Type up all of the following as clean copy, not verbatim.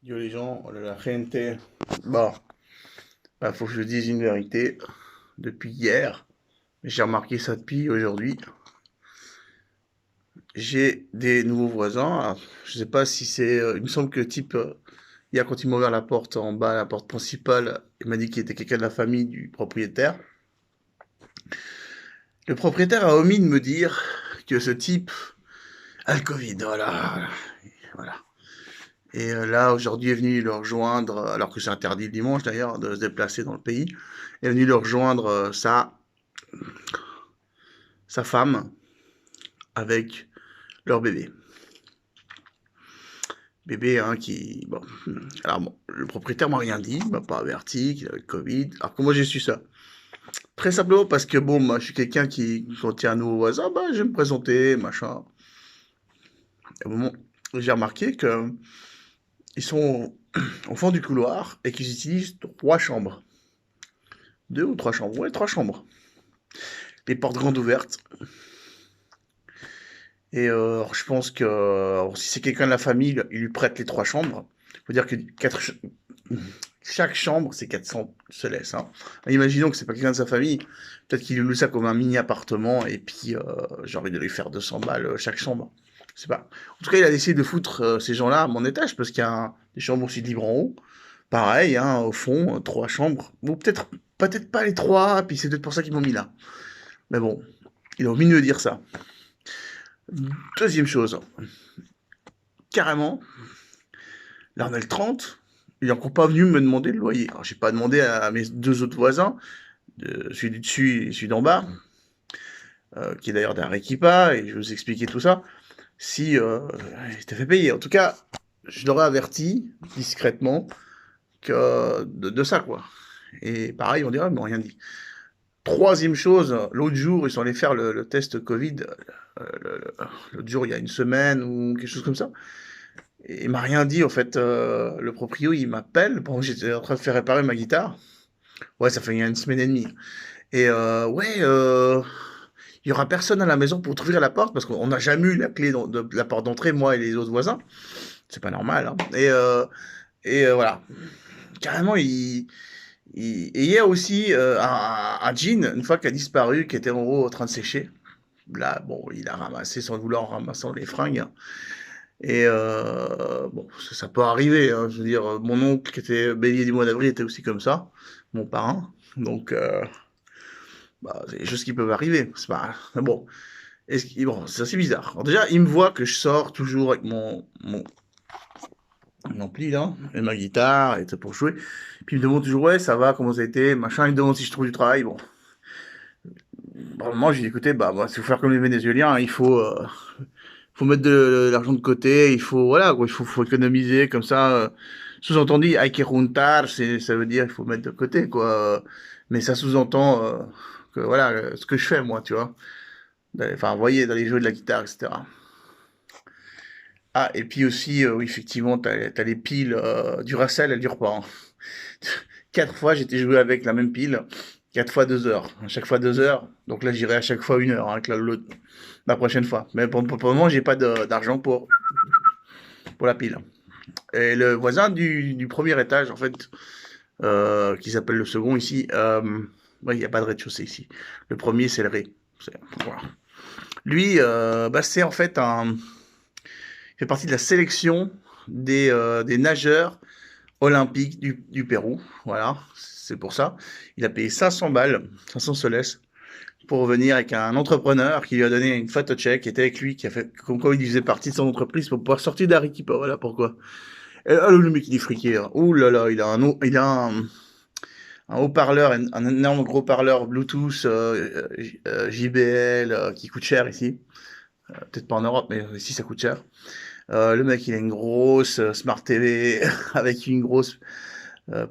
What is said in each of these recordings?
Yo les gens, hola la gente. Bon, faut que je dise une vérité. Depuis hier, j'ai remarqué ça depuis aujourd'hui. J'ai des nouveaux voisins. Alors, je sais pas si c'est. Il me semble que le type, hier quand il m'a ouvert la porte en bas, la porte principale, il m'a dit qu'il était quelqu'un de la famille du propriétaire. Le propriétaire a omis de me dire que ce type a le Covid. Voilà, voilà. Et là, aujourd'hui, est venu le rejoindre, alors que c'est interdit le dimanche d'ailleurs, de se déplacer dans le pays. Est venu le rejoindre sa femme avec leur bébé. Bébé, hein, qui... Bon. Alors, bon, le propriétaire m'a rien dit, il m'a pas averti qu'il avait le Covid. Alors, comment j'ai su ça? Très simplement parce que, bon, moi, je suis quelqu'un qui, quand il y a un nouveau voisin, bah, je vais me présenter, machin. Et au moment où j'ai remarqué que ils sont au fond du couloir et qu'ils utilisent trois chambres. Deux ou trois chambres? Ouais, trois chambres. Les portes grandes ouvertes. Et alors, je pense que alors, si c'est quelqu'un de la famille, il lui prête les trois chambres. Il faut dire que chaque chambre, c'est 400 se laisse. Hein. Imaginons que c'est pas quelqu'un de sa famille. Peut-être qu'il loue ça comme un mini appartement et puis j'ai envie de lui faire 200 balles chaque chambre. Je sais pas. En tout cas, il a décidé de foutre ces gens-là à mon étage parce qu'il y a des chambres aussi libres en haut. Pareil, hein, au fond, trois chambres. Ou peut-être pas les trois, puis c'est peut-être pour ça qu'ils m'ont mis là. Mais bon, il a omis de me dire ça. Deuxième chose, carrément, là on est le 30, il est encore pas venu me demander le loyer. Alors j'ai pas demandé à mes deux autres voisins, celui du dessus et celui d'en bas, qui est d'ailleurs d'Arequipa, et je vais vous expliquer tout ça, si il était fait payer. En tout cas, je leur ai averti discrètement que de ça quoi. Et pareil, on dirait, ils m'ont rien dit. Troisième chose, l'autre jour, ils sont allés faire le test Covid, l'autre jour, il y a une semaine ou quelque chose comme ça. Et il m'a rien dit, en fait. Le proprio, il m'appelle pendant que j'étais en train de faire réparer ma guitare. Ouais, ça fait une semaine et demie. Et ouais, il y aura personne à la maison pour ouvrir la porte parce qu'on n'a jamais eu la clé de la porte d'entrée, moi et les autres voisins. C'est pas normal, hein. Voilà. Carrément, et hier aussi, un jean, une fois qu'il a disparu, qui était en haut en train de sécher. Là, bon, il a ramassé sans le vouloir en ramassant les fringues. Et bon, ça peut arriver, hein. Je veux dire, mon oncle qui était bélier du mois d'avril était aussi comme ça, mon parrain. Donc, bah, c'est des choses qui peuvent arriver. C'est pas. Mais bon, bon, c'est assez bizarre. Alors déjà, il me voit que je sors toujours avec mon ampli là, et ma guitare, et tout pour jouer. Puis il me demande toujours, ouais, ça va, comment ça a été, machin. Il me demande si je trouve du travail. Bon, vraiment, j'ai dit, écoutez, bah, moi, si vous faire comme les Vénézuéliens, hein, faut mettre de l'argent de côté, il faut, voilà, quoi, faut économiser, comme ça. Sous-entendu, hay que juntar, ça veut dire il faut mettre de côté, quoi. Mais ça sous-entend que, voilà, ce que je fais, moi, tu vois. Enfin, vous voyez, d'aller jouer de la guitare, etc. Ah, et puis aussi, oui, effectivement, t'as les piles Duracell, elles durent pas. Hein. 4 fois, j'étais joué avec la même pile, 4 fois 2 heures. À chaque fois 2 heures, donc là, j'irai à chaque fois 1 heure, hein, avec la prochaine fois. Mais pour le moment, j'ai pas d'argent pour la pile. Et le voisin du premier étage, en fait, qui s'appelle le second ici, ouais, il n'y a pas de rez-de-chaussée ici. Le premier, c'est le rez. Voilà. Lui, bah, c'est en fait il fait partie de la sélection des nageurs olympiques du Pérou. Voilà, c'est pour ça. Il a payé 500 balles, 500 soles, pour venir avec un entrepreneur qui lui a donné une photo check, qui était avec lui, qui a fait comme quoi il faisait partie de son entreprise pour pouvoir sortir d'Arequipa. Voilà pourquoi. Et là, le mec, il est friqué. Hein. Ouh là là, un haut-parleur, un énorme gros parleur Bluetooth JBL qui coûte cher ici. Peut-être pas en Europe, mais ici ça coûte cher. Le mec, il a une grosse Smart TV avec une grosse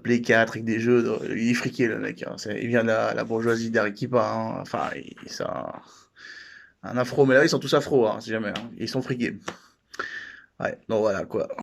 Play 4 avec des jeux. Il est friqué, le mec. Hein. Il vient de la bourgeoisie d'Arequipa. Hein. Enfin, c'est un afro, mais là, ils sont tous afro, hein, si jamais. Hein. Ils sont friqués. Ouais, donc voilà, quoi.